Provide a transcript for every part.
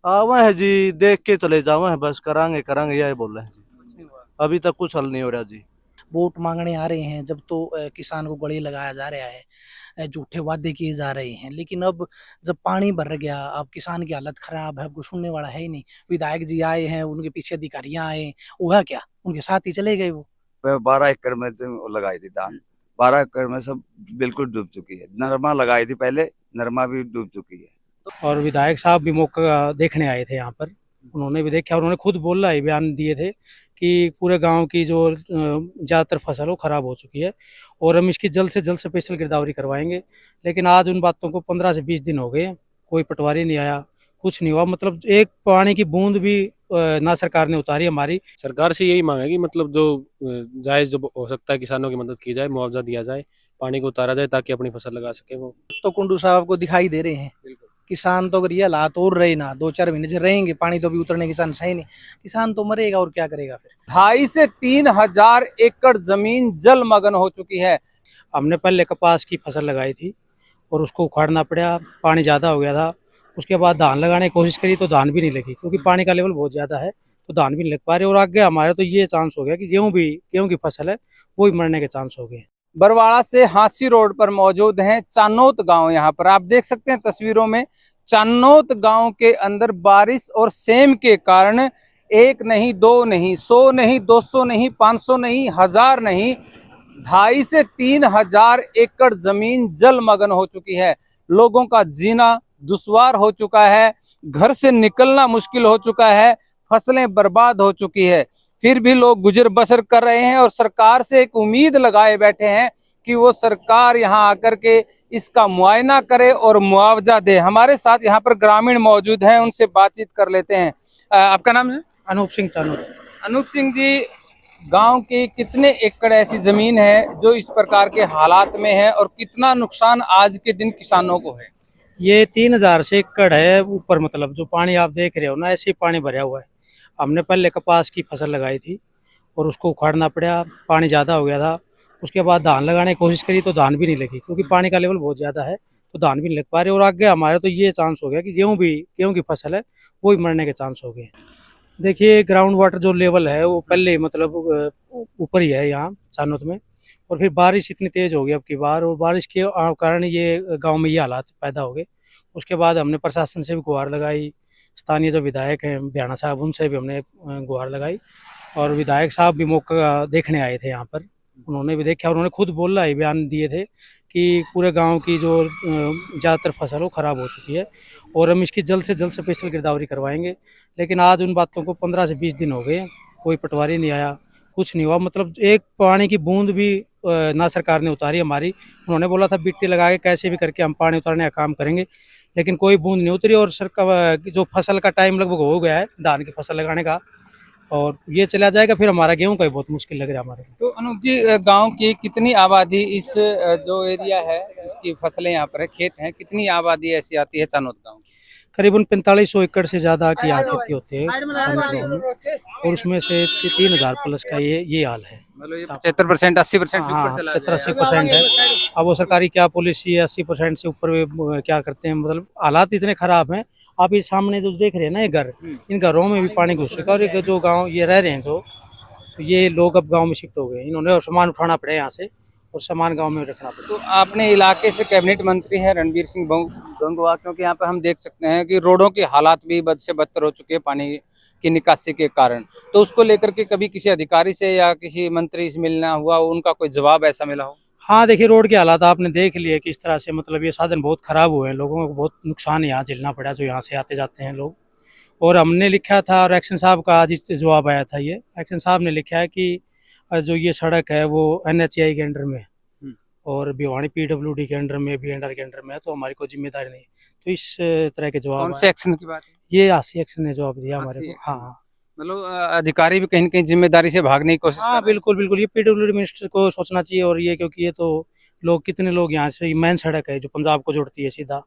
आवा है जी, देख के चले जावा है, बस करांगे करांगे यही बोल रहे हैं जी। अभी तक कुछ हल नहीं हो रहा जी। वोट मांगने आ रहे हैं जब तो किसान को गले लगाया जा रहा है, झूठे वादे किए जा रहे हैं, लेकिन अब जब पानी भर गया, अब किसान की हालत खराब है, अब कुछ सुनने वाला है ही नहीं। विधायक जी आए हैं, उनके पीछे अधिकारियां आए, हुआ क्या, उनके साथ ही चले गए वो। 12 एकड़ में से लगाई थी धान। 12 एकड़ में सब बिल्कुल डूब चुकी है। नरमा लगाई थी पहले, नरमा भी डूब चुकी है। और विधायक साहब भी मौका देखने आए थे यहाँ पर, उन्होंने भी देखा और उन्होंने खुद बोला ही बयान दिए थे कि पूरे गांव की जो ज़्यादातर फसल हो खराब हो चुकी है और हम इसकी जल्द से जल्द स्पेशल गिरदावरी करवाएंगे। लेकिन आज उन बातों को 15 से 20 दिन हो गए, कोई पटवारी नहीं आया, कुछ नहीं हुआ। मतलब एक पानी की बूंद भी ना सरकार ने उतारी हमारी। सरकार से यही मांग है कि मतलब जो जायज जो हो सकता है किसानों की मदद की जाए, मुआवजा दिया जाए, पानी को उतारा जाए ताकि अपनी फसल लगा सके वो। तो कुंडू साहब को दिखाई दे रहे हैं। किसान तो अगर ये हालात और रहे ना, 2-4 महीने से रहेंगे, पानी तो अभी उतरने के चांस है नहीं, किसान तो मरेगा और क्या करेगा फिर। 2,500 से 3,000 एकड़ जमीन जलमग्न हो चुकी है। हमने पहले कपास की फसल लगाई थी और उसको उखाड़ना पड़ा, पानी ज़्यादा हो गया था। उसके बाद धान लगाने की कोशिश करी तो धान भी नहीं लगी, क्योंकि पानी का लेवल बहुत ज़्यादा है, तो धान भी नहीं लग पा रहे। और आगे हमारे तो ये चांस हो गया कि गेहूं की फसल है वो भी मरने के चांस हो गए। बरवाड़ा से हांसी रोड पर मौजूद हैं चानोत गांव। यहाँ पर आप देख सकते हैं तस्वीरों में, चानोत गांव के अंदर बारिश और सेम के कारण एक नहीं, दो नहीं, 100 नहीं, 200 नहीं, 500 नहीं, 1000 नहीं, 2,500 से 3,000 एकड़ जमीन जलमग्न हो चुकी है। लोगों का जीना दुश्वार हो चुका है, घर से निकलना मुश्किल हो चुका है, फसलें बर्बाद हो चुकी है। फिर भी लोग गुजर बसर कर रहे हैं और सरकार से एक उम्मीद लगाए बैठे हैं कि वो सरकार यहाँ आकर के इसका मुआयना करे और मुआवजा दे। हमारे साथ यहाँ पर ग्रामीण मौजूद हैं, उनसे बातचीत कर लेते हैं। आपका नाम है? अनूप सिंह चानोत। अनूप सिंह जी, गांव की कितने एकड़ ऐसी जमीन है जो इस प्रकार के हालात में है और कितना नुकसान आज के दिन किसानों को है? ये 3,000 से एकड़ है ऊपर, मतलब जो पानी आप देख रहे हो ना, ऐसे ही पानी भरा हुआ है। हमने पहले कपास की फसल लगाई थी और उसको उखाड़ना पड़ा, पानी ज़्यादा हो गया था। उसके बाद धान लगाने की कोशिश करी तो धान भी नहीं लगी, क्योंकि पानी का लेवल बहुत ज़्यादा है, तो धान भी नहीं लग पा रहे। और आगे हमारे तो ये चांस हो गया कि गेहूं की फसल है वो भी मरने के चांस हो गए। देखिए, ग्राउंड वाटर जो लेवल है वो पहले मतलब ऊपर ही है यहाँ चानोत में, और फिर बारिश इतनी तेज हो गई अब की बार, और बारिश के कारण ये गांव में ये हालात पैदा हो गए। उसके बाद हमने प्रशासन से भी गुहार लगाई, स्थानीय जो विधायक हैं भ्याणा साहब, उनसे भी हमने गुहार लगाई। और विधायक साहब भी मौका देखने आए थे यहाँ पर, उन्होंने भी देखा और उन्होंने खुद बोला ही बयान दिए थे कि पूरे गांव की जो ज़्यादातर फसल हो खराब हो चुकी है और हम इसकी जल्द से जल्द स्पेशल गिरदावरी करवाएंगे। लेकिन आज उन बातों को 15 से 20 दिन हो गए, कोई पटवारी नहीं आया, कुछ नहीं हुआ। मतलब एक पानी की बूंद भी ना सरकार ने उतारी हमारी। उन्होंने बोला था बिट्टी लगा के कैसे भी करके हम पानी उतारने का काम करेंगे, लेकिन कोई बूंद नहीं उतरी। और सरकार जो फसल का टाइम लगभग हो गया है धान की फसल लगाने का, और ये चला जाएगा फिर हमारा गेहूं का भी बहुत मुश्किल लग रहा है हमारे को। तो अनूप जी, गांव की कितनी आबादी इस जो एरिया है जिसकी फसलें यहाँ पर है, खेत हैं, कितनी आबादी ऐसी आती है चानोत गांव की? करीबन 4500 एकड़ से ज़्यादा की यहाँ खेती होती है चानोत गाँव में, और उसमें से 3,000 प्लस का ये हाल है। मतलब ये 75%, 80% से ऊपर हाँ, चला 70-80% है। अब वो सरकारी क्या पॉलिसी है, 80% से ऊपर वे क्या करते हैं, मतलब हालात इतने खराब हैं। आप ये सामने जो देख रहे हैं ना ये घर, इन घरों में भी पानी घुस चुका है। और ये जो गांव ये रह रहे हैं जो, तो ये लोग अब गांव में शिफ्ट हो गए, इन्होंने सामान उठाना पड़ा यहाँ से और सामान गांव में रखना पड़ा। तो आपने इलाके से कैबिनेट मंत्री हैं रणबीर सिंह गंगवा, क्योंकि यहाँ पे हम देख सकते हैं कि रोडों की हालात भी बद से बदतर हो चुकी है पानी की निकासी के कारण। तो उसको लेकर के कभी किसी अधिकारी से या किसी मंत्री से मिलना हुआ, उनका कोई जवाब ऐसा मिला हो? हाँ, देखिए रोड के हालात आपने देख लिए किस तरह से, मतलब ये साधन बहुत खराब हुए हैं, लोगों को बहुत नुकसान यहाँ झेलना पड़ा जो यहाँ से आते जाते हैं लोग। और हमने लिखा था, और एक्शन साहब का आज जवाब आया था, ये एक्शन साहब ने लिखा है कि जो ये सड़क है वो NHAI के अंडर में है और भिवानी PWD के अंडर में भी, अंडर के अंडर में है, तो हमारी कोई जिम्मेदारी नहीं। तो इस तरह के जवाब कौन से एक्शन की बात है? ये आसी एक्शन ने जवाब दिया हमारे को। हाँ हाँ मतलब अधिकारी भी कहीं न कहीं जिम्मेदारी से भागने की कोशिश कर हाँ, रहे हैं। बिल्कुल बिल्कुल, ये PWD मिनिस्टर को सोचना चाहिए। और ये क्योंकि ये तो लोग, कितने लोग यहाँ से, मेन सड़क है जो पंजाब को जोड़ती है सीधा,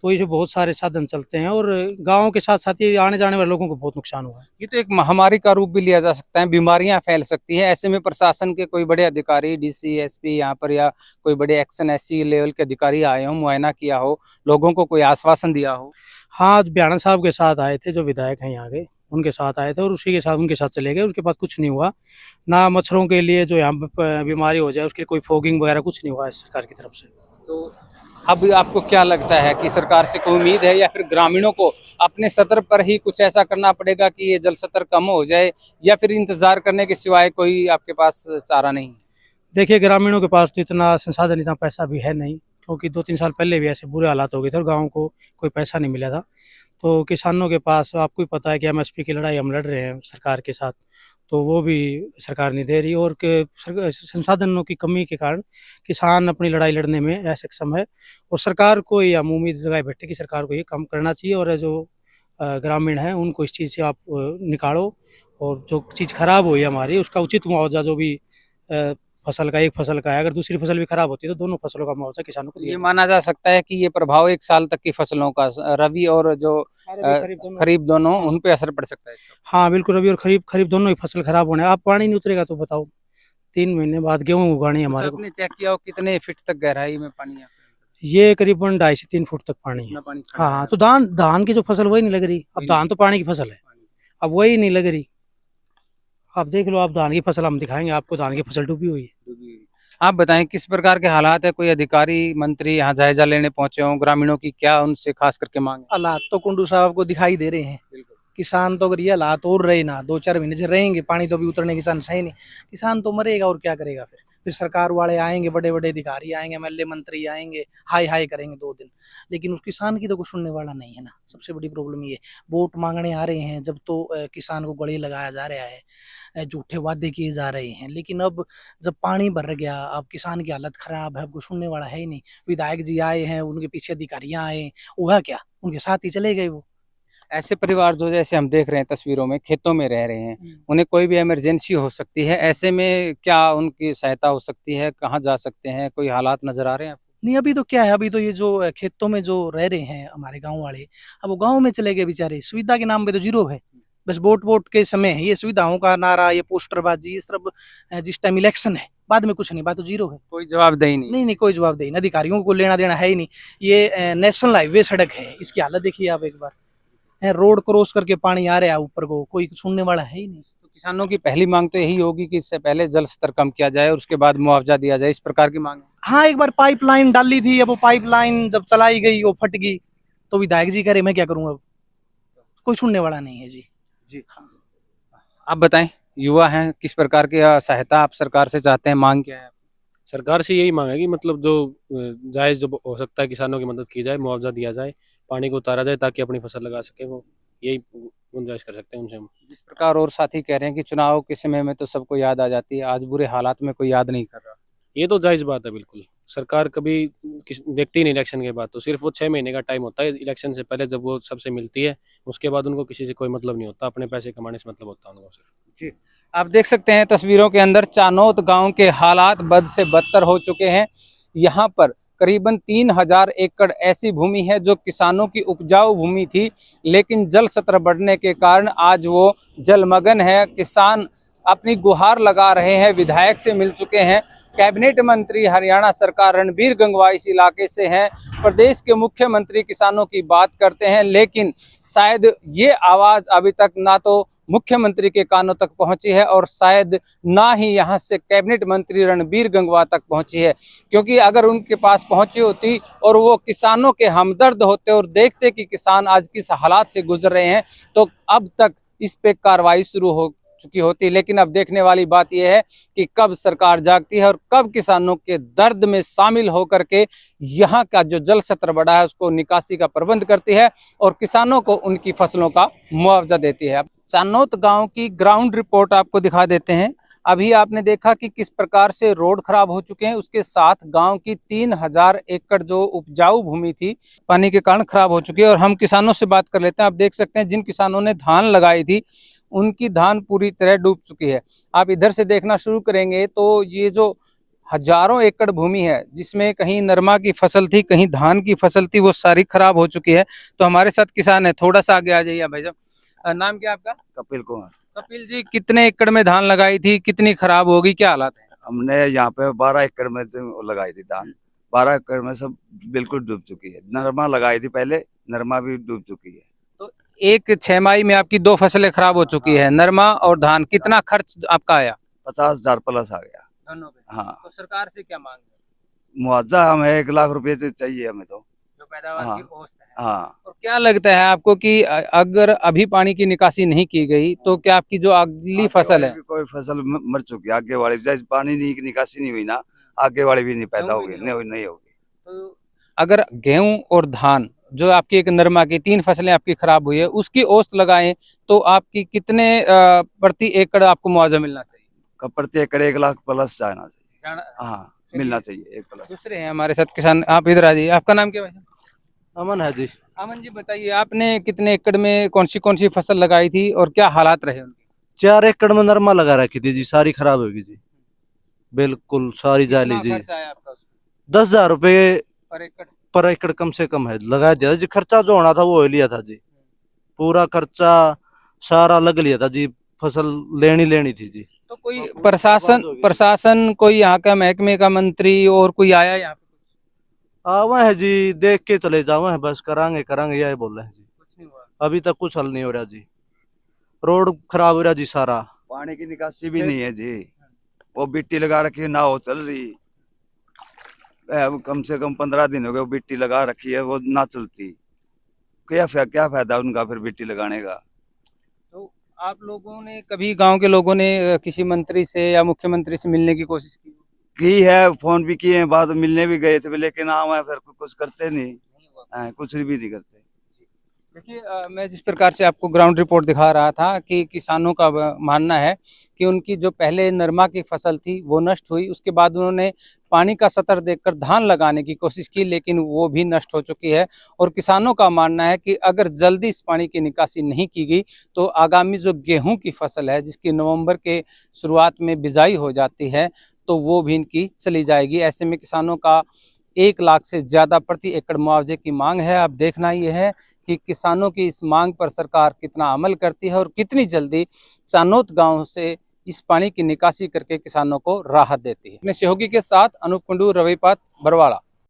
तो ये बहुत सारे साधन चलते हैं और गाँव के साथ साथ ये आने जाने वाले लोगों को बहुत नुकसान हुआ है। ये तो एक महामारी का रूप भी लिया जा सकता है, बीमारियां फैल सकती है। ऐसे में प्रशासन के कोई बड़े अधिकारी, डीसी, एसपी यहाँ पर या कोई बड़े एक्शन ऐसी लेवल के अधिकारी आए हो, मुआयना किया हो, लोगों को कोई आश्वासन दिया हो? हाँ, बियाणा साहब के साथ आए थे, जो विधायक हैं यहाँ के, उनके साथ आए थे और उसी के साथ उनके साथ चले गए। उसके बाद कुछ नहीं हुआ, ना मच्छरों के लिए जो यहाँ पे बीमारी हो जाए उसके लिए कोई फॉगिंग वगैरह कुछ नहीं हुआ है सरकार की तरफ से। तो अब आपको क्या लगता है कि सरकार से कोई उम्मीद है या फिर ग्रामीणों को अपने सतर पर ही कुछ ऐसा करना पड़ेगा कि ये जल स्तर कम हो जाए, या फिर इंतजार करने के सिवाय कोई आपके पास चारा नहीं? देखिए, ग्रामीणों के पास तो इतना संसाधन, इतना पैसा भी है नहीं, क्योंकि 2-3 साल पहले भी ऐसे बुरे हालात हो गए थे और गाँव को कोई पैसा नहीं मिला था। तो किसानों के पास आपको ही पता है कि एमएसपी की लड़ाई हम लड़ रहे हैं सरकार के साथ, तो वो भी सरकार नहीं दे रही और संसाधनों की कमी के कारण किसान अपनी लड़ाई लड़ने में असक्षम है। और सरकार को ये हम उम्मीद लगाए बैठे कि सरकार को ये काम करना चाहिए और जो ग्रामीण हैं उनको इस चीज़ से आप निकालो, और जो चीज़ खराब हुई हमारी उसका उचित मुआवजा, जो भी फसल का, एक फसल का है, अगर दूसरी फसल भी खराब होती है तो दोनों फसलों का मुआवजा किसानों को ये दिया माना जा सकता है कि ये प्रभाव 1 साल तक की फसलों का, रबी और जो खरीफ दोनों, उन पे असर पड़ सकता है इसका? हाँ बिल्कुल, रबी और खरीफ दोनों ही फसल खराब होने। आप पानी नहीं उतरेगा तो बताओ, 3 महीने बाद गेहूँ उगानी है कुछ हमारे को। आपने चेक किया हो कितने फीट तक गहराई में पानी है? ये करीबन 2.5 से 3 फुट तक पानी है। इतना पानी हाँ हाँ, तो धान की जो फसल वही नहीं लग रही। अब धान तो पानी की फसल है, अब वही नहीं लग रही। आप देख लो, आप धान की फसल हम दिखाएंगे आपको, धान की फसल डूबी हुई है। आप बताएं किस प्रकार के हालात है? कोई अधिकारी, मंत्री यहाँ जायजा लेने पहुंचे हों, ग्रामीणों की क्या उनसे खास करके मांग है? हालात तो कुंडू साहब को दिखाई दे रहे हैं। किसान तो अगर ये हालात और रहे ना, 2-4 महीने से रहेंगे, पानी तो अभी उतरने की चांस है नहीं, किसान तो मरेगा और क्या करेगा। फिर सरकार वाले आएंगे, बड़े बड़े अधिकारी आएंगे, एमएलए मंत्री आएंगे, हाय हाय करेंगे 2 दिन, लेकिन उस किसान की तो कुछ सुनने वाला नहीं है ना। सबसे बड़ी प्रॉब्लम ये, वोट मांगने आ रहे हैं जब तो किसान को गले लगाया जा रहा है, झूठे वादे किए जा रहे हैं, लेकिन अब जब पानी भर गया, अब किसान की हालत खराब है, अब कुछ सुनने वाला है ही नहीं। विधायक जी आए हैं, उनके पीछे अधिकारियां आए, हुआ क्या, उनके साथ ही चले गए वो। ऐसे परिवार जो जैसे हम देख रहे हैं तस्वीरों में, खेतों में रह रहे हैं, उन्हें कोई भी इमरजेंसी हो सकती है, ऐसे में क्या उनकी सहायता हो सकती है? कहाँ जा सकते हैं? कोई हालात नजर आ रहे हैं आपको? नहीं, अभी तो क्या है, अभी तो ये जो खेतों में जो रह रहे हैं हमारे गांव वाले, अब वो गांव में चले गए बेचारे। सुविधा के नाम पे तो जीरो है, बस वोट के समय है ये सुविधाओं का नारा, ये पोस्टरबाजी, ये सब जिस टाइम इलेक्शन है, बाद में कुछ नहीं, बात तो जीरो है। कोई जवाबदेही नहीं? नहीं, कोई जवाबदेही नहीं, अधिकारियों को लेना देना है ही नहीं। ये नेशनल हाईवे सड़क है, इसकी हालत देखिए आप एक बार, रोड क्रॉस करके पानी आ रहा है ऊपर को, कोई सुनने वाला है ही नहीं। तो किसानों की पहली मांग तो यही होगी कि इससे पहले जल स्तर कम किया जाए और उसके बाद मुआवजा दिया जाए, इस प्रकार की मांग है? हाँ, एक बार पाइपलाइन डाली थी, अब वो पाइपलाइन जब चलाई गई वो फट गई, तो विधायक जी कह रहे मैं क्या करूँ, अब कोई सुनने वाला नहीं है जी। जी आप बताएं, युवा हैं, किस प्रकार की सहायता आप सरकार से चाहते हैं, मांग क्या है? सरकार से यही मांग है कि मतलब जो जायज़ जो हो सकता है किसानों की मदद की जाए, मुआवजा दिया जाए, पानी को उतारा जाए ताकि अपनी फसल लगा सके। वो यही गुंजाइश कर सकते हैं उनसे हम। जिस प्रकार और साथी कह रहे हैं कि चुनाव के समय में तो सबको याद आ जाती है, आज बुरे हालात में कोई याद नहीं कर रहा। ये तो जायज़ बात है बिल्कुल। सरकार कभी देखती नहीं इलेक्शन के बाद, तो सिर्फ वो 6 महीने का टाइम होता है इलेक्शन से पहले, जब वो सबसे मिलती है, उसके बाद उनको किसी से कोई मतलब नहीं होता, अपने पैसे कमाने से मतलब होता है उनको सिर्फ। जी आप देख सकते हैं तस्वीरों के अंदर चानोत गांव के हालात बद से बदतर हो चुके हैं। यहाँ पर करीबन 3000 एकड़ ऐसी भूमि है जो किसानों की उपजाऊ भूमि थी, लेकिन जल स्तर बढ़ने के कारण आज वो जलमग्न है। किसान अपनी गुहार लगा रहे हैं, विधायक से मिल चुके हैं, कैबिनेट मंत्री हरियाणा सरकार रणबीर गंगवा इस इलाके से हैं, प्रदेश के मुख्यमंत्री किसानों की बात करते हैं, लेकिन शायद ये आवाज़ अभी तक ना तो मुख्यमंत्री के कानों तक पहुंची है और शायद ना ही यहां से कैबिनेट मंत्री रणबीर गंगवा तक पहुंची है, क्योंकि अगर उनके पास पहुंची होती और वो किसानों के हमदर्द होते और देखते कि किसान आज किस हालात से गुजर रहे हैं, तो अब तक इस पे कार्रवाई शुरू हो चुकी होती। लेकिन अब देखने वाली बात यह है कि कब सरकार जागती है और कब किसानों के दर्द में शामिल होकर के यहाँ का जो जल स्तर बढ़ा है उसको निकासी का प्रबंध करती है और किसानों को उनकी फसलों का मुआवजा देती है। चानोत गांव की ग्राउंड रिपोर्ट आपको दिखा देते हैं। अभी आपने देखा कि किस प्रकार से रोड खराब हो चुके हैं, उसके साथ गांव की 3000 एकड़ जो उपजाऊ भूमि थी पानी के कारण खराब हो चुकी है। और हम किसानों से बात कर लेते हैं। आप देख सकते हैं जिन किसानों ने धान लगाई थी उनकी धान पूरी तरह डूब चुकी है। आप इधर से देखना शुरू करेंगे तो ये जो हजारों एकड़ भूमि है जिसमें कहीं नरमा की फसल थी, कहीं धान की फसल थी, वो सारी खराब हो चुकी है। तो हमारे साथ किसान है, थोड़ा सा आगे आ जाइए भाई साहब। नाम क्या है आपका? कपिल कुमार। कपिल जी, कितने एकड़ में धान लगाई थी, कितनी खराब होगी, क्या हालात है? हमने यहाँ पे 12 एकड़ में वो लगाई थी धान। 12 एकड़ में सब बिल्कुल डूब चुकी है। नरमा लगाई थी पहले, नरमा भी डूब चुकी है। तो एक 6 माही में आपकी 2 फसलें खराब हो चुकी है, नरमा और धान। कितना खर्च आपका आया? 50,000 प्लस आ गया। दोनों पे। हाँ, तो सरकार से क्या मांग है? मुआवजा हमें 1 लाख रुपए से चाहिए हमें तो। जो पैदावार हाँ। की औसत है। हाँ, और क्या लगता है आपको कि अगर अभी पानी की निकासी नहीं की गई तो क्या आपकी जो अगली फसल है? कोई फसल मर चुकी है। आगे वाली जैसे पानी नहीं निकासी नहीं हुई ना, आगे वाली भी नहीं पैदा होगी, नहीं होगी। तो अगर गेहूं और धान, जो आपकी एक नरमा की 3 फसलें आपकी खराब हुई है, उसकी औसत लगाएं तो आपकी कितने प्रति एकड़ आपको मुआवजा मिलना चाहिए? प्रति एकड़ 1 लाख प्लस जाना चाहिए। हाँ, मिलना चाहिए 1 प्लस। दूसरे हैं हमारे साथ किसान, आप इधर आ जाइए। आपका नाम क्या है? अमन है जी। अमन जी, बताइए आपने कितने एकड़ में कौन सी फसल लगाई थी और क्या हालात रहे उनके? 4 एकड़ में नरमा लगा रखी थी जी, सारी खराब होगी जी, बिल्कुल सारी जाली कितना जी। खर्च आया आपका उसमें 10,000 रुपये पर एकड़? पर एकड़ कम से कम है, लगा दिया जी। खर्चा जो होना था वो हो लिया था जी, पूरा खर्चा सारा लग लिया था जी, फसल लेनी थी जी। तो कोई पूरी प्रशासन बर्बाद हो गई। प्रशासन कोई यहाँ का महकमे का मंत्री और कोई आया यहाँ पे? आवा है जी, देख के चले जावा है, बस करांगे यही बोल रहे हैं जी। कुछ नहीं हुआ। अभी तक कुछ हल नहीं हो रहा जी, रोड खराब हो रहा जी सारा। पानी की निकासी भी नहीं है जी। वो बिट्टी लगा रखी है, नाव चल रही। अब कम से कम 15 दिन हो गए वो बिट्टी लगा रखी है, वो ना चलती। क्या फायदा उनका फिर बिट्टी लगाने का। तो आप लोगों ने कभी, गांव के लोगों ने किसी मंत्री से या मुख्यमंत्री से मिलने की कोशिश की है, फोन भी किए हैं, बाद में मिलने भी गए थे, लेकिन हम है फिर कुछ करते नहीं। कुछ भी नहीं करते। देखिए, मैं जिस प्रकार से आपको ग्राउंड रिपोर्ट दिखा रहा था कि किसानों का मानना है कि उनकी जो पहले नरमा की फसल थी वो नष्ट हुई, उसके बाद उन्होंने पानी का सतर देखकर धान लगाने की कोशिश की, लेकिन वो भी नष्ट हो चुकी है। और किसानों का मानना है कि अगर जल्दी इस पानी की निकासी नहीं की गई तो आगामी जो गेहूं की फसल है, जिसकी नवंबर के शुरुआत में बिजाई हो जाती है, तो वो भी इनकी चली जाएगी। ऐसे में किसानों का 1 लाख से ज़्यादा प्रति एकड़ मुआवजे की मांग है। अब देखना ये है कि किसानों की इस मांग पर सरकार कितना अमल करती है और कितनी जल्दी चानोत गांव से इस पानी की निकासी करके किसानों को राहत देती है। अपने सहयोगी के साथ अनूप कुंडू, रविपात, बरवाड़ा।